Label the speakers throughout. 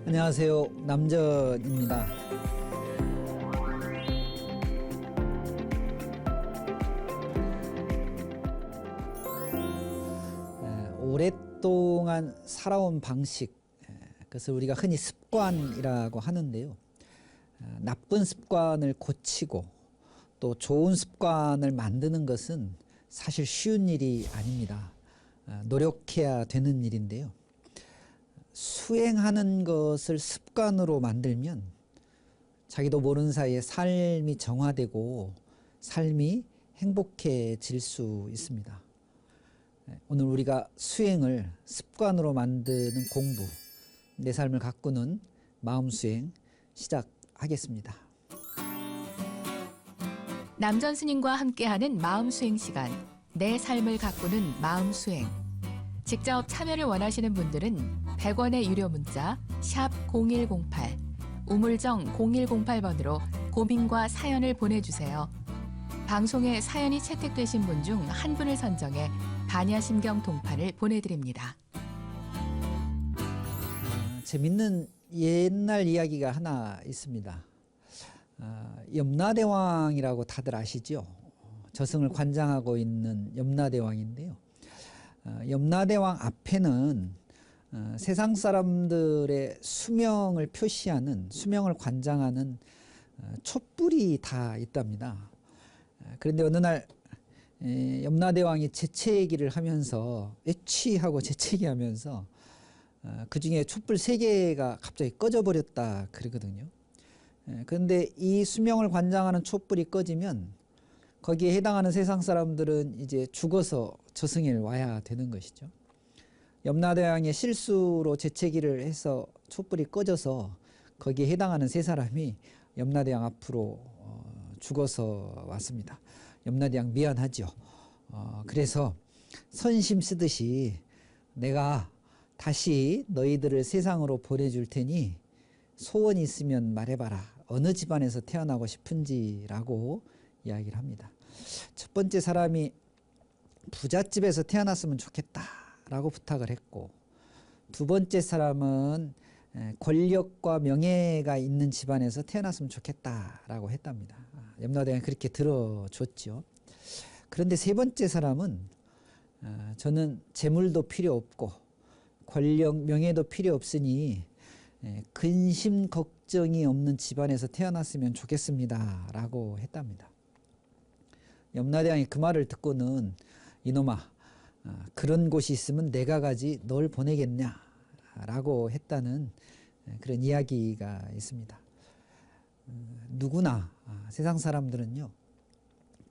Speaker 1: 안녕하세요. 남전입니다. 오랫동안 살아온 방식, 그것을 우리가 흔히 습관이라고 하는데요. 나쁜 습관을 고치고 또 좋은 습관을 만드는 것은 사실 쉬운 일이 아닙니다. 노력해야 되는 일인데요. 수행하는 것을 습관으로 만들면 자기도 모르는 사이에 삶이 정화되고 삶이 행복해질 수 있습니다. 오늘 우리가 수행을 습관으로 만드는 공부, 내 삶을 가꾸는 마음 수행 시작하겠습니다.
Speaker 2: 남전 스님과 함께하는 마음 수행 시간, 내 삶을 가꾸는 마음 수행. 직접 참여를 원하시는 분들은 100원의 유료 문자 샵 0108, 우물정 0108번으로 고민과 사연을 보내주세요. 방송에 사연이 채택되신 분 중 한 분을 선정해 반야심경 동판을 보내드립니다.
Speaker 1: 재밌는 옛날 이야기가 하나 있습니다. 염라대왕이라고 다들 아시죠? 저승을 관장하고 있는 염라대왕인데요. 염라대왕 앞에는 세상 사람들의 수명을 표시하는, 수명을 관장하는 촛불이 다 있답니다. 그런데 어느 날 염라대왕이 재채기를 하면서, 애취하고 재채기하면서 그 중에 촛불 3개가 갑자기 꺼져버렸다 그러거든요. 그런데 이 수명을 관장하는 촛불이 꺼지면 거기에 해당하는 세상 사람들은 이제 죽어서 저승에 와야 되는 것이죠. 염라대왕의 실수로 재채기를 해서 촛불이 꺼져서 거기에 해당하는 3사람이 염라대왕 앞으로 죽어서 왔습니다. 염라대왕 미안하죠. 그래서 선심 쓰듯이 내가 다시 너희들을 세상으로 보내줄 테니 소원이 있으면 말해봐라. 어느 집안에서 태어나고 싶은지라고 이야기를 합니다. 첫 번째 사람이 부잣집에서 태어났으면 좋겠다라고 부탁을 했고, 두 번째 사람은 권력과 명예가 있는 집안에서 태어났으면 좋겠다라고 했답니다. 염라대왕이 그렇게 들어줬죠. 그런데 세 번째 사람은 저는 재물도 필요 없고 권력, 명예도 필요 없으니 근심 걱정이 없는 집안에서 태어났으면 좋겠습니다 라고 했답니다. 염라대왕이 그 말을 듣고는 이놈아, 그런 곳이 있으면 내가 가지 널 보내겠냐 라고 했다는 그런 이야기가 있습니다. 누구나 세상 사람들은요,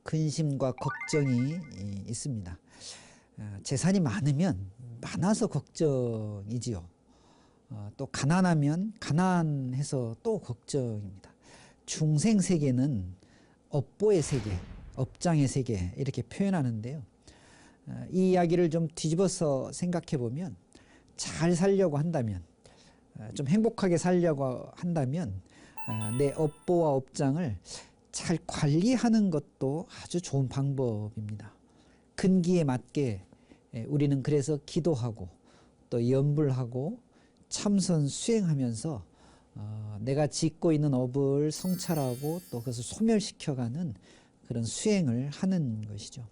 Speaker 1: 근심과 걱정이 있습니다. 재산이 많아서 걱정이지요. 또 가난하면 가난해서 또 걱정입니다. 중생 세계는 업보의 세계, 업장의 세계 이렇게 표현하는데요. 이 이야기를 좀 뒤집어서 생각해 보면, 잘 살려고 한다면, 좀 행복하게 살려고 한다면 내 업보와 업장을 잘 관리하는 것도 아주 좋은 방법입니다. 근기에 맞게 우리는 그래서 기도하고 또 염불하고 참선 수행하면서 내가 짓고 있는 업을 성찰하고 또 그것을 소멸시켜가는 그런 수행을 하는 것이죠.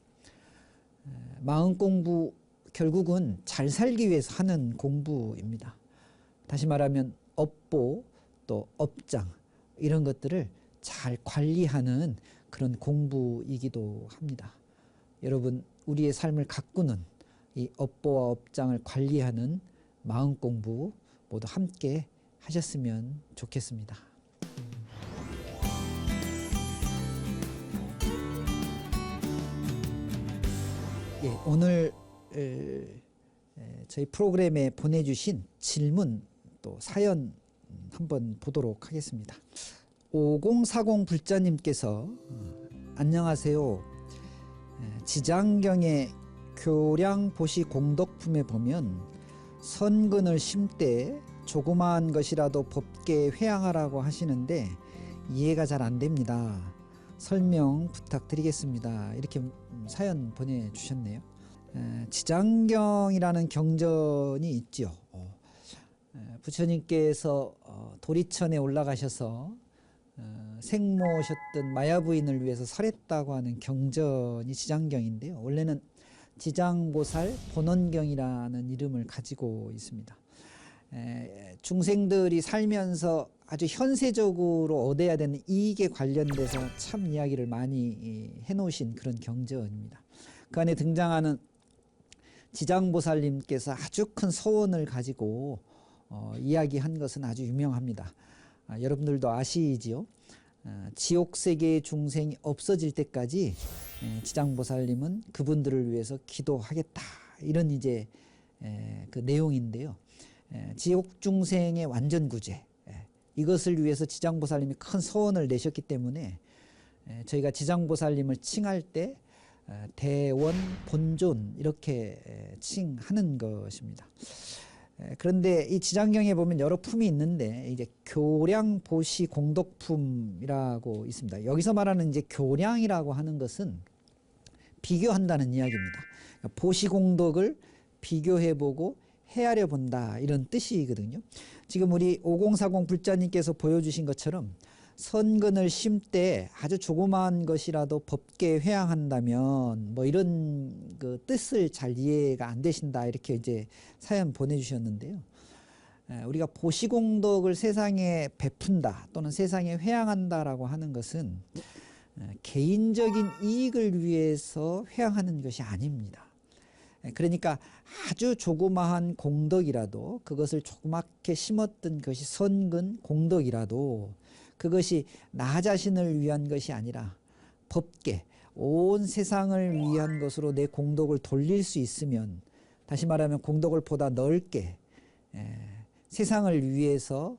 Speaker 1: 마음 공부 결국은 잘 살기 위해서 하는 공부입니다. 다시 말하면 업보 또 업장 이런 것들을 잘 관리하는 그런 공부이기도 합니다. 여러분, 우리의 삶을 가꾸는 이 업보와 업장을 관리하는 마음 공부 모두 함께 하셨으면 좋겠습니다. 오늘 저희 프로그램에 보내주신 질문 또 사연 한번 보도록 하겠습니다. 5040 불자님께서 안녕하세요. 지장경의 교량보시 공덕품에 보면 선근을 심되 조그마한 것이라도 법계 회양하라고 하시는데 이해가 잘 안 됩니다. 설명 부탁드리겠습니다. 이렇게 사연 보내주셨네요. 지장경이라는 경전이 있죠. 부처님께서 도리천에 올라가셔서 생모셨던 마야 부인을 위해서 설했다고 하는 경전이 지장경인데요. 원래는 지장보살 본원경이라는 이름을 가지고 있습니다. 중생들이 살면서 아주 현세적으로 얻어야 되는 이익에 관련돼서 참 이야기를 많이 해놓으신 그런 경전입니다. 그 안에 등장하는 지장보살님께서 아주 큰 소원을 가지고 이야기한 것은 아주 유명합니다. 여러분들도 아시지요? 지옥세계의 중생이 없어질 때까지 지장보살님은 그분들을 위해서 기도하겠다, 이런 이제 그 내용인데요. 지옥 중생의 완전 구제, 이것을 위해서 지장보살님이 큰 소원을 내셨기 때문에 저희가 지장보살님을 칭할 때 대원 본존 이렇게 칭하는 것입니다. 그런데 이 지장경에 보면 여러 품이 있는데 이제 교량 보시 공덕품이라고 있습니다. 여기서 말하는 이제 교량이라고 하는 것은 비교한다는 이야기입니다. 보시 공덕을 비교해보고 헤아려 본다, 이런 뜻이거든요. 지금 우리 5040 불자님께서 보여주신 것처럼 선근을 심때 아주 조그마한 것이라도 법계 회양한다면 뭐 이런 그 뜻을 잘 이해가 안 되신다, 이렇게 이제 사연 보내주셨는데요. 우리가 보시공덕을 세상에 베푼다 또는 세상에 회양한다라고 하는 것은 개인적인 이익을 위해서 회양하는 것이 아닙니다. 그러니까 아주 조그마한 공덕이라도, 그것을 조그맣게 심었던 것이 선근 공덕이라도 그것이 나 자신을 위한 것이 아니라 법계 온 세상을 위한 것으로 내 공덕을 돌릴 수 있으면, 다시 말하면 공덕을 보다 넓게 세상을 위해서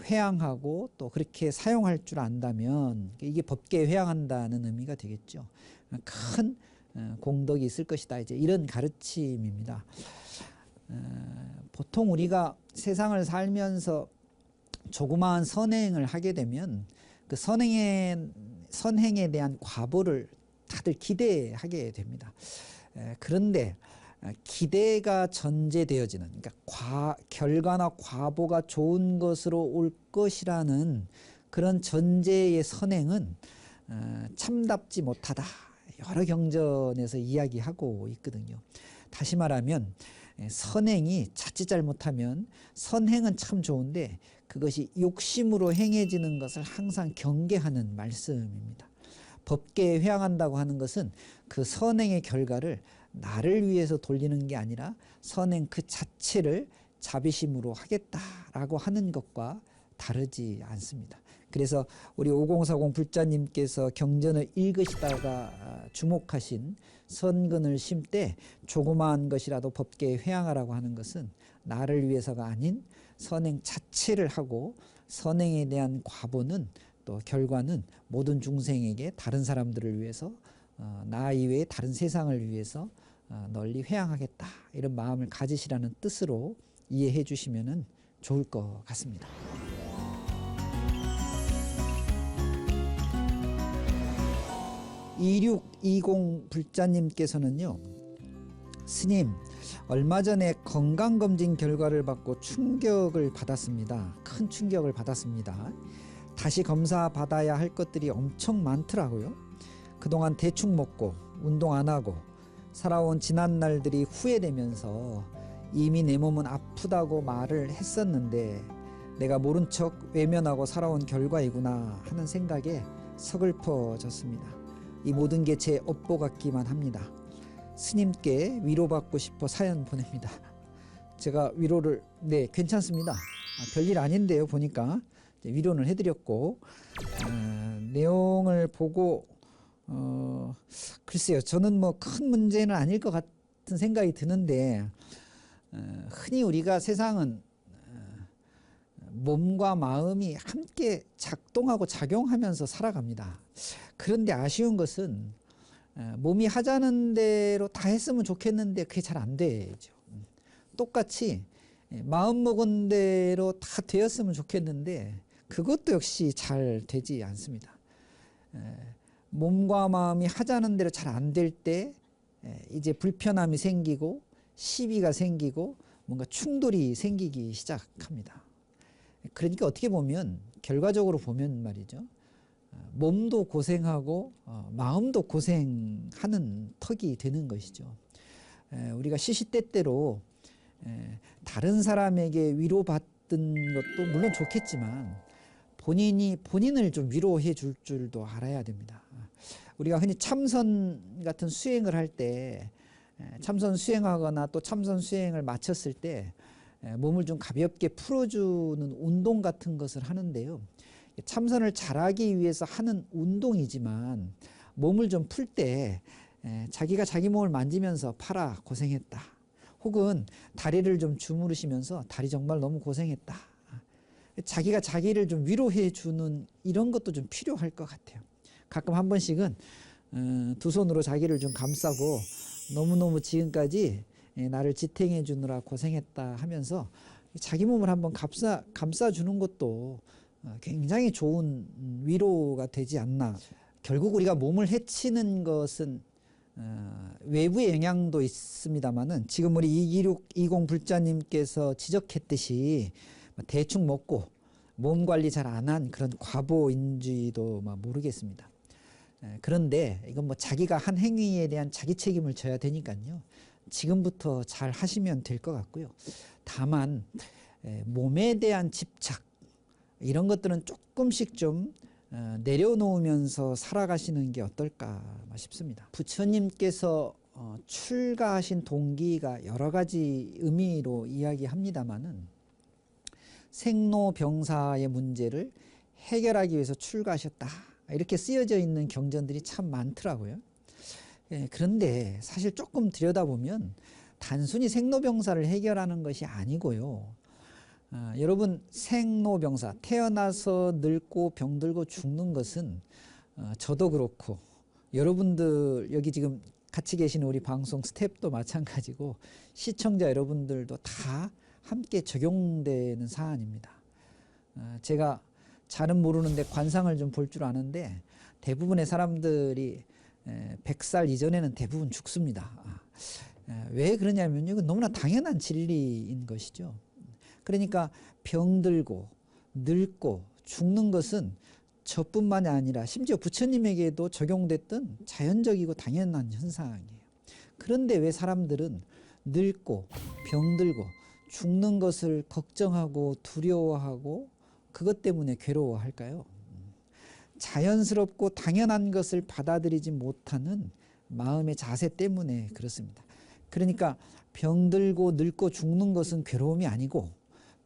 Speaker 1: 회양하고 또 그렇게 사용할 줄 안다면 이게 법계 회양한다는 의미가 되겠죠. 큰 공덕이 있을 것이다, 이제 이런 가르침입니다. 보통 우리가 세상을 살면서 조그마한 선행을 하게 되면 그 선행에 대한 과보를 다들 기대하게 됩니다. 그런데 기대가 전제되어지는, 그러니까 결과나 과보가 좋은 것으로 올 것이라는 그런 전제의 선행은 참답지 못하다, 여러 경전에서 이야기하고 있거든요. 다시 말하면 선행이 자칫 잘못하면, 선행은 참 좋은데 그것이 욕심으로 행해지는 것을 항상 경계하는 말씀입니다. 법계에 회양한다고 하는 것은 그 선행의 결과를 나를 위해서 돌리는 게 아니라 선행 그 자체를 자비심으로 하겠다라고 하는 것과 다르지 않습니다. 그래서 우리 5040 불자님께서 경전을 읽으시다가 주목하신 선근을 심때 조그마한 것이라도 법계에 회양하라고 하는 것은 나를 위해서가 아닌 선행 자체를 하고, 선행에 대한 과보는 또 결과는 모든 중생에게, 다른 사람들을 위해서, 나 이외의 다른 세상을 위해서 널리 회양하겠다, 이런 마음을 가지시라는 뜻으로 이해해 주시면 좋을 것 같습니다. (2620) 불자님께서는요, 스님, 얼마 전에 건강검진 결과를 받고 충격을 받았습니다. 큰 충격을 받았습니다. 다시 검사 받아야 할 것들이 엄청 많더라고요. 그동안 대충 먹고 운동 안 하고 살아온 지난 날들이 후회되면서 이미 내 몸은 아프다고 말을 했었는데 내가 모른 척 외면하고 살아온 결과이구나 하는 생각에 서글퍼졌습니다. 이 모든 게 제 업보 같기만 합니다. 스님께 위로받고 싶어 사연 보냅니다. 제가 위로를, 네, 괜찮습니다. 별일 아닌데요. 보니까 위로는 해드렸고, 내용을 보고 글쎄요, 저는 뭐 큰 문제는 아닐 것 같은 생각이 드는데, 흔히 우리가 세상은 몸과 마음이 함께 작동하고 작용하면서 살아갑니다. 그런데 아쉬운 것은 몸이 하자는 대로 다 했으면 좋겠는데 그게 잘 안 되죠. 똑같이 마음 먹은 대로 다 되었으면 좋겠는데 그것도 역시 잘 되지 않습니다. 몸과 마음이 하자는 대로 잘 안 될 때 이제 불편함이 생기고 시비가 생기고 뭔가 충돌이 생기기 시작합니다. 그러니까 어떻게 보면 결과적으로 보면 말이죠. 몸도 고생하고 마음도 고생하는 턱이 되는 것이죠. 우리가 시시때때로 다른 사람에게 위로받는 것도 물론 좋겠지만 본인이 본인을 좀 위로해 줄 줄도 알아야 됩니다. 우리가 흔히 참선 같은 수행을 할 때 참선 수행하거나 또 참선 수행을 마쳤을 때 몸을 좀 가볍게 풀어주는 운동 같은 것을 하는데요. 참선을 잘하기 위해서 하는 운동이지만 몸을 좀 풀 때 자기가 자기 몸을 만지면서 팔아 고생했다. 혹은 다리를 좀 주무르시면서 다리 정말 너무 고생했다. 자기가 자기를 좀 위로해 주는 이런 것도 좀 필요할 것 같아요. 가끔 한 번씩은 두 손으로 자기를 좀 감싸고 너무너무 지금까지 나를 지탱해 주느라 고생했다 하면서 자기 몸을 한번 감싸주는 것도 굉장히 좋은 위로가 되지 않나. 결국 우리가 몸을 해치는 것은 외부의 영향도 있습니다만은 지금 우리 2620 불자님께서 지적했듯이 대충 먹고 몸 관리 잘 안 한 그런 과보인지도 모르겠습니다. 그런데 이건 뭐 자기가 한 행위에 대한 자기 책임을 져야 되니까요. 지금부터 잘 하시면 될 것 같고요. 다만 몸에 대한 집착 이런 것들은 조금씩 좀 내려놓으면서 살아가시는 게 어떨까 싶습니다. 부처님께서 출가하신 동기가 여러 가지 의미로 이야기합니다마는 생로병사의 문제를 해결하기 위해서 출가하셨다. 이렇게 쓰여져 있는 경전들이 참 많더라고요. 그런데 사실 조금 들여다보면 단순히 생로병사를 해결하는 것이 아니고요. 여러분 생로병사 태어나서 늙고 병들고 죽는 것은 저도 그렇고 여러분들 여기 지금 같이 계시는 우리 방송 스태프도 마찬가지고 시청자 여러분들도 다 함께 적용되는 사안입니다. 제가 잘은 모르는데 관상을 좀 볼 줄 아는데 대부분의 사람들이 100살 이전에는 대부분 죽습니다. 왜 그러냐면요. 이건 너무나 당연한 진리인 것이죠. 그러니까 병들고 늙고 죽는 것은 저뿐만이 아니라 심지어 부처님에게도 적용됐던 자연적이고 당연한 현상이에요. 그런데 왜 사람들은 늙고 병들고 죽는 것을 걱정하고 두려워하고 그것 때문에 괴로워할까요? 자연스럽고 당연한 것을 받아들이지 못하는 마음의 자세 때문에 그렇습니다. 그러니까 병들고 늙고 죽는 것은 괴로움이 아니고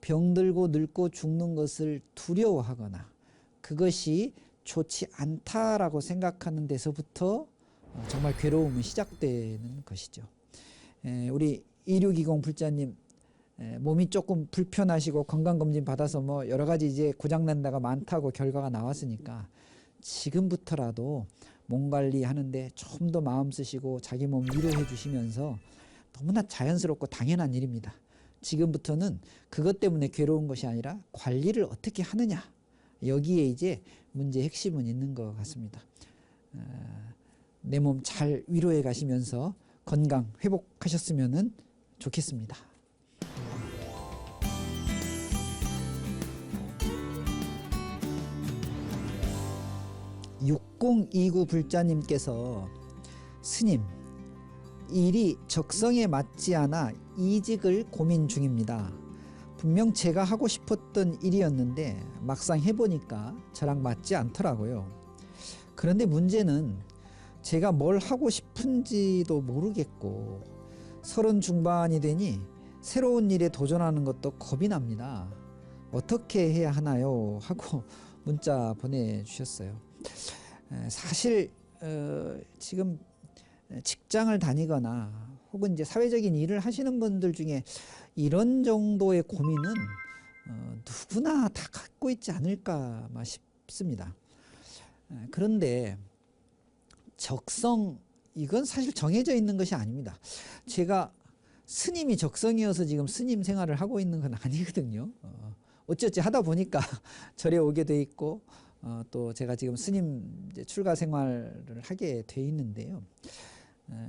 Speaker 1: 병들고 늙고 죽는 것을 두려워하거나 그것이 좋지 않다라고 생각하는 데서부터 정말 괴로움이 시작되는 것이죠. 우리 2620 불자님 몸이 조금 불편하시고 건강검진 받아서 뭐 여러 가지 이제 고장난 데가 많다고 결과가 나왔으니까 지금부터라도 몸 관리하는데 좀 더 마음 쓰시고 자기 몸 위로해 주시면서 너무나 자연스럽고 당연한 일입니다. 지금부터는 그것 때문에 괴로운 것이 아니라 관리를 어떻게 하느냐 여기에 이제 문제의 핵심은 있는 것 같습니다. 내 몸 잘 위로해 가시면서 건강 회복하셨으면 좋겠습니다. 6029 불자님께서 스님, 일이 적성에 맞지 않아 이직을 고민 중입니다. 분명 제가 하고 싶었던 일이었는데 막상 해보니까 저랑 맞지 않더라고요. 그런데 문제는 제가 뭘 하고 싶은지도 모르겠고 30 중반이 되니 새로운 일에 도전하는 것도 겁이 납니다. 어떻게 해야 하나요? 하고 문자 보내주셨어요. 사실 지금 직장을 다니거나 혹은 이제 사회적인 일을 하시는 분들 중에 이런 정도의 고민은 누구나 다 갖고 있지 않을까 싶습니다. 그런데 적성 이건 사실 정해져 있는 것이 아닙니다. 제가 스님이 적성이어서 지금 스님 생활을 하고 있는 건 아니거든요. 어찌어찌 하다 보니까 절에 오게 돼 있고 또 제가 지금 스님 출가 생활을 하게 돼 있는데요.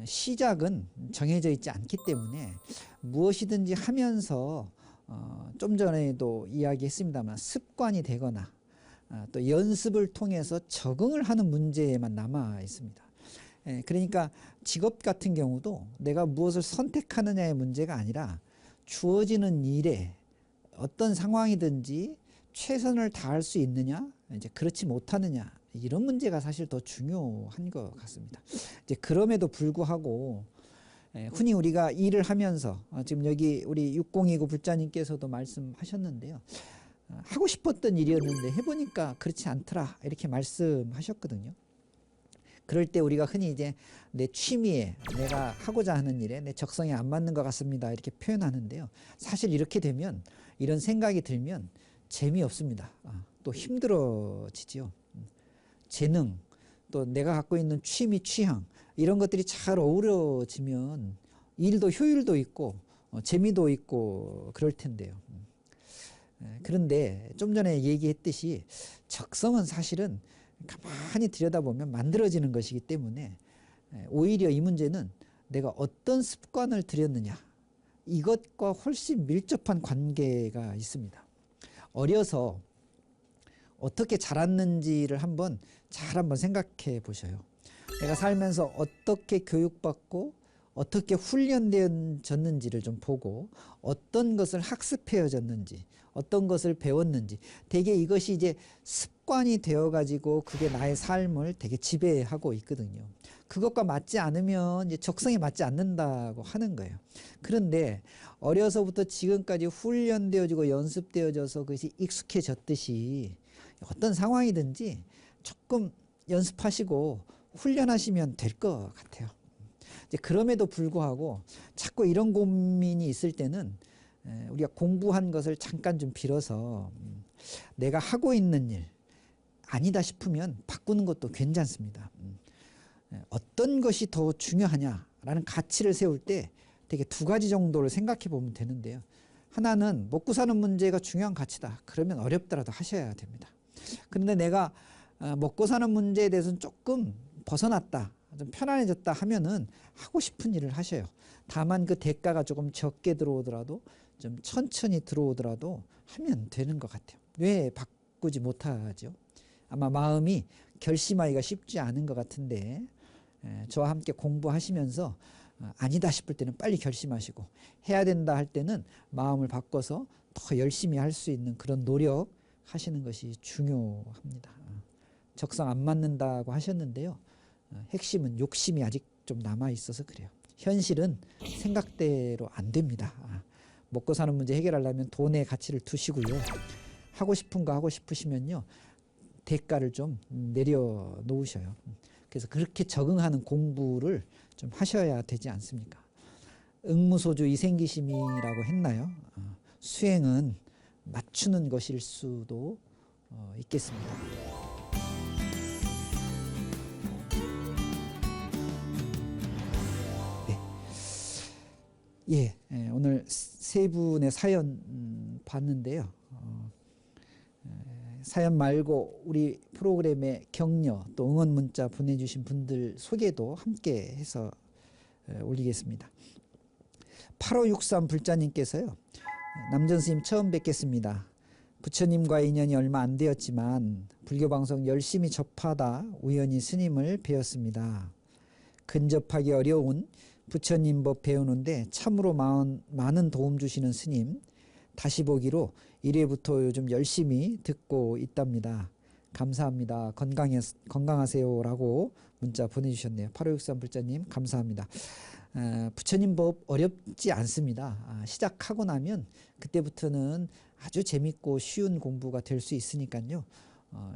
Speaker 1: 시작은 정해져 있지 않기 때문에 무엇이든지 하면서 좀 전에도 이야기했습니다만 습관이 되거나 또 연습을 통해서 적응을 하는 문제에만 남아 있습니다. 그러니까 직업 같은 경우도 내가 무엇을 선택하느냐의 문제가 아니라 주어지는 일에 어떤 상황이든지 최선을 다할 수 있느냐, 이제 그렇지 못하느냐, 이런 문제가 사실 더 중요한 것 같습니다. 이제 그럼에도 불구하고 흔히 우리가 일을 하면서 지금 여기 우리 6029 불자님께서도 말씀하셨는데요. 하고 싶었던 일이었는데 해보니까 그렇지 않더라 이렇게 말씀하셨거든요. 그럴 때 우리가 흔히 이제 내 취미에 내가 하고자 하는 일에 내 적성에 안 맞는 것 같습니다 이렇게 표현하는데요. 사실 이렇게 되면 이런 생각이 들면 재미없습니다. 또 힘들어지지요. 재능 또 내가 갖고 있는 취미 취향 이런 것들이 잘 어우러지면 일도 효율도 있고 재미도 있고 그럴 텐데요. 그런데 좀 전에 얘기했듯이 적성은 사실은 가만히 들여다보면 만들어지는 것이기 때문에 오히려 이 문제는 내가 어떤 습관을 들였느냐 이것과 훨씬 밀접한 관계가 있습니다. 어려서 어떻게 자랐는지를 한번 생각해 보셔요. 내가 살면서 어떻게 교육받고 어떻게 훈련되어졌는지를 좀 보고 어떤 것을 학습해졌는지 어떤 것을 배웠는지 대개 이것이 이제 습관이 되어 가지고 그게 나의 삶을 되게 지배하고 있거든요. 그것과 맞지 않으면 이제 적성에 맞지 않는다고 하는 거예요. 그런데 어려서부터 지금까지 훈련되어지고 연습되어져서 그것이 익숙해졌듯이 어떤 상황이든지 조금 연습하시고 훈련하시면 될 것 같아요. 이제 그럼에도 불구하고 자꾸 이런 고민이 있을 때는 우리가 공부한 것을 잠깐 좀 빌어서 내가 하고 있는 일 아니다 싶으면 바꾸는 것도 괜찮습니다. 어떤 것이 더 중요하냐라는 가치를 세울 때 되게 두 가지 정도를 생각해 보면 되는데요. 하나는 먹고 사는 문제가 중요한 가치다. 그러면 어렵더라도 하셔야 됩니다. 그런데 내가 먹고 사는 문제에 대해서는 조금 벗어났다. 좀 편안해졌다 하면은 하고 싶은 일을 하셔요. 다만 그 대가가 조금 적게 들어오더라도 좀 천천히 들어오더라도 하면 되는 것 같아요. 왜 바꾸지 못하죠? 아마 마음이 결심하기가 쉽지 않은 것 같은데 저와 함께 공부하시면서 아니다 싶을 때는 빨리 결심하시고 해야 된다 할 때는 마음을 바꿔서 더 열심히 할 수 있는 그런 노력하시는 것이 중요합니다. 적성 안 맞는다고 하셨는데요. 핵심은 욕심이 아직 좀 남아 있어서 그래요. 현실은 생각대로 안 됩니다. 먹고 사는 문제 해결하려면 돈의 가치를 두시고요. 하고 싶은 거 하고 싶으시면요. 대가를 좀 내려놓으셔요. 그래서 그렇게 적응하는 공부를 좀 하셔야 되지 않습니까? 응무소주 이생기심이라고 했나요? 수행은 맞추는 것일 수도 있겠습니다. 예, 오늘 세 분의 사연 봤는데요. 사연 말고 우리 프로그램에 격려 또 응원 문자 보내주신 분들 소개도 함께 해서 올리겠습니다. 8563 불자님께서요. 남전 스님 처음 뵙겠습니다. 부처님과의 인연이 얼마 안 되었지만 불교방송 열심히 접하다 우연히 스님을 뵈었습니다. 근접하기 어려운 부처님 법 배우는데 참으로 많은 도움 주시는 스님 다시 보기로 1회부터 요즘 열심히 듣고 있답니다. 감사합니다. 건강하세요라고 문자 보내주셨네요. 8563 불자님 감사합니다. 부처님 법 어렵지 않습니다. 시작하고 나면 그때부터는 아주 재밌고 쉬운 공부가 될 수 있으니까요.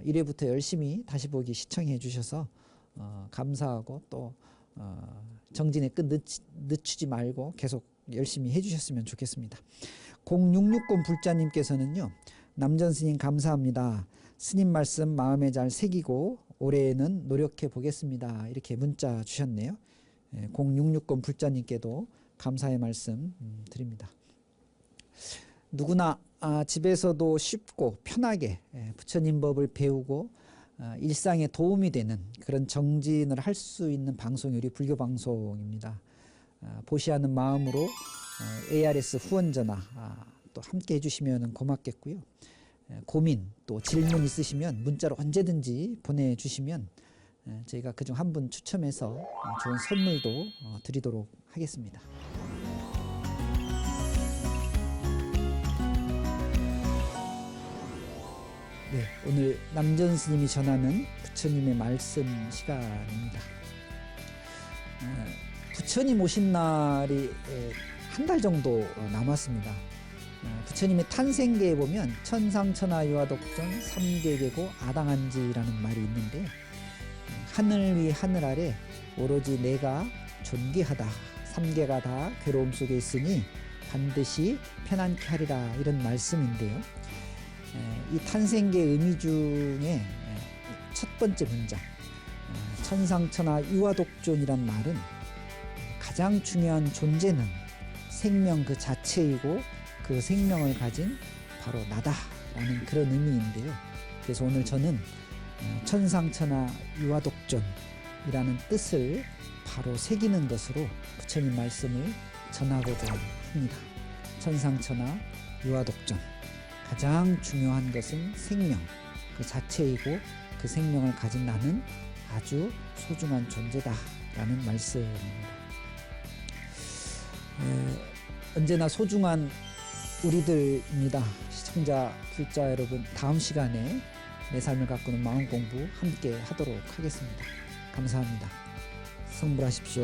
Speaker 1: 1회부터 열심히 다시 보기 시청해 주셔서 감사하고 또 정진의 끈 늦추지 말고 계속 열심히 해주셨으면 좋겠습니다. 0660 불자님께서는요. 남전 스님 감사합니다. 스님 말씀 마음에 잘 새기고 올해에는 노력해 보겠습니다. 이렇게 문자 주셨네요. 0660 불자님께도 감사의 말씀 드립니다. 누구나 집에서도 쉽고 편하게 부처님 법을 배우고 일상에 도움이 되는 그런 정진을 할 수 있는 방송이 우리 불교 방송입니다. 보시하는 마음으로 ARS 후원 전화 또 함께 해주시면 고맙겠고요. 고민 또 질문 있으시면 문자로 언제든지 보내주시면 저희가 그중 한 분 추첨해서 좋은 선물도 드리도록 하겠습니다. 네, 오늘 남전 스님이 전하는 부처님의 말씀 시간입니다. 부처님 오신 날이 한 달 정도 남았습니다. 부처님의 탄생계에 보면 천상천하 유화독존 삼계계고 아당한지라는 말이 있는데, 하늘 위 하늘 아래 오로지 내가 존귀하다, 삼계가 다 괴로움 속에 있으니 반드시 편안케 하리라, 이런 말씀인데요. 이 탄생계 의미 중에 첫 번째 문장, 천상천하 유화독존이란 말은 가장 중요한 존재는 생명 그 자체이고 그 생명을 가진 바로 나다라는 그런 의미인데요. 그래서 오늘 저는 천상천하 유화독존이라는 뜻을 바로 새기는 것으로 부처님 말씀을 전하고자 합니다. 천상천하 유화독존, 가장 중요한 것은 생명 그 자체이고 그 생명을 가진 나는 아주 소중한 존재다라는 말씀입니다. 언제나 소중한 우리들입니다. 시청자, 불자 여러분, 다음 시간에 내 삶을 가꾸는 마음 공부 함께 하도록 하겠습니다. 감사합니다. 성불하십시오.